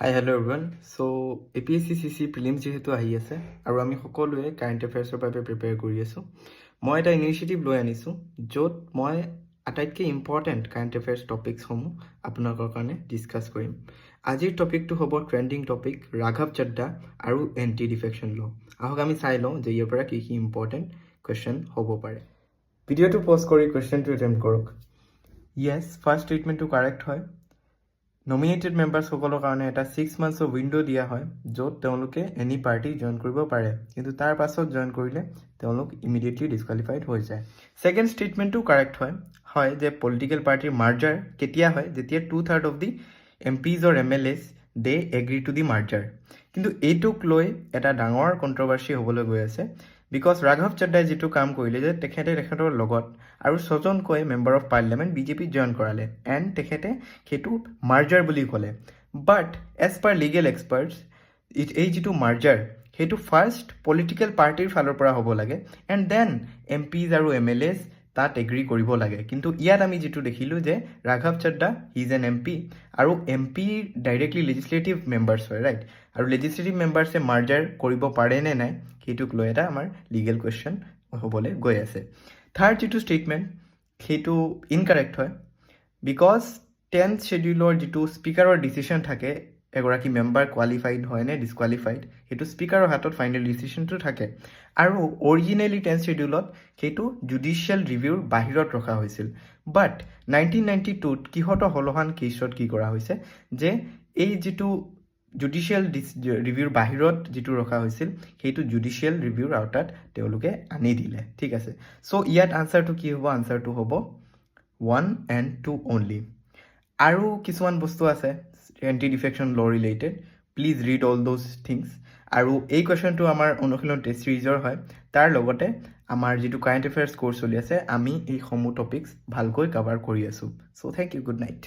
Hi hello' everyone চ' APSC prelims যিহেতু আহি আছে আৰু আমি সকলোৱে কাৰেণ্ট এফেয়াৰ্ছৰ বাবে প্ৰিপেয়াৰ কৰি আছোঁ। মই এটা ইনিচিয়েটিভ লৈ আনিছোঁ য'ত মই আটাইতকৈ ইম্পৰ্টেণ্ট কাৰেণ্ট এফেয়াৰ্ছ টপিকছসমূহ আপোনালোকৰ কাৰণে ডিছকাছ কৰিম। আজিৰ টপিকটো হ'ব ট্ৰেণ্ডিং টপিক ৰাঘৱ চড্ডা আৰু এণ্টি ডিফেকশ্যন ল'। আহক আমি চাই লওঁ যে ইয়াৰ পৰা কি ইম্পৰ্টেণ্ট কুৱেশ্যন হ'ব পাৰে। ভিডিঅ'টো পজ কৰি কুৱেশ্যনটো এটেম্প্ট কৰক। য়েছ, ফাৰ্ষ্ট ষ্টেটমেণ্টটো কাৰেক্ট হয়। নমিনেটেড মেম্বাৰ্ছসকলৰ কাৰণে এটা 6 মান্থছৰ উইণ্ড' দিয়া হয় য'ত তেওঁলোকে এনি পাৰ্টি জইন কৰিব পাৰে, কিন্তু তাৰ পাছত জইন কৰিলে তেওঁলোক ইমিডিয়েটলি ডিছকুৱালিফাইড হৈ যায়। ছেকেণ্ড ষ্টেটমেণ্টটো কাৰেক্ট হয় যে পলিটিকেল পাৰ্টিৰ মাৰ্জাৰ কেতিয়া হয়, যেতিয়া 2/3 of the MPs or MLAs they agree to the merger. কিন্তু এইটোক লৈ এটা ডাঙৰ কণ্ট্ৰভাৰ্চি হ'বলৈ গৈ আছে বিকজ ৰাঘৱ চড্ডাই যিটো কাম কৰিলে যে তেখেতৰ লগত আৰু 6জনকৈ মেম্বাৰ অফ পাৰ্লিয়ামেণ্ট বিজেপিত জইন কৰালে এণ্ড তেখেতে সেইটো মাৰ্জাৰ বুলি ক'লে। But as per legal experts এই যিটো মাৰ্জাৰ সেইটো ফাৰ্ষ্ট পলিটিকেল পাৰ্টিৰ ফালৰ পৰা হ'ব লাগে এণ্ড দেন MPs আৰু MLAs তাত এগ্ৰি কৰিব লাগে। কিন্তু ইয়াত আমি যিটো দেখিলোঁ যে ৰাঘৱ চড্ডা ইজ এন MP আৰু MP ডাইৰেক্টলি লেজিছলেটিভ মেম্বাৰ্ছ হয়, ৰাইট? আৰু লেজিছলেটিভ মেম্বাৰ্ছে মাৰ্জাৰ কৰিব পাৰে নে নাই সেইটোক লৈ এটা আমাৰ লিগেল কুৱেশ্যন হ'বলৈ গৈ আছে। থাৰ্ড যিটো ষ্টেটমেণ্ট সেইটো ইনকাৰেক্ট হয় বিকজ 10th শ্বেডিউলৰ যিটো স্পীকাৰৰ ডিচিশ্যন থাকে এগৰাকী মেম্বাৰ কোৱালিফাইড হয় নে ডিছকুৱালিফাইড সেইটো স্পীকাৰৰ হাতত ফাইনেল ডিচিশ্যনটো থাকে আৰু অৰিজিনেলি 10th শ্বেডিউলত সেইটো জুডিচিয়েল ৰিভিউৰ বাহিৰত ৰখা হৈছিল। বাট 1992ত কিহত হলহান কেছত কি কৰা হৈছে যে এই যিটো জুডিচিয়েল ৰিভিউৰ বাহিৰত যিটো ৰখা হৈছিল সেইটো জুডিচিয়েল ৰিভিউৰ আওতাত তেওঁলোকে আনি দিলে, ঠিক আছে? চ' ইয়াত আনচাৰটো কি হ'ব? আনচাৰটো হ'ব 1 and 2 অনলি। আৰু কিছুমান বস্তু আছে anti defection law' related, please read all those things. আৰু এই কুৱেশ্যনটো আমাৰ অনুশীলন টেষ্ট ছিৰিজৰ হয়, তাৰ লগতে আমাৰ যিটো কাৰেণ্ট এফেয়াৰ্ছ কৰ্চ চলি আছে আমি এইসমূহ টপিকছ ভালকৈ কভাৰ কৰি আছোঁ। চ' থেংক ইউ, গুড নাইট।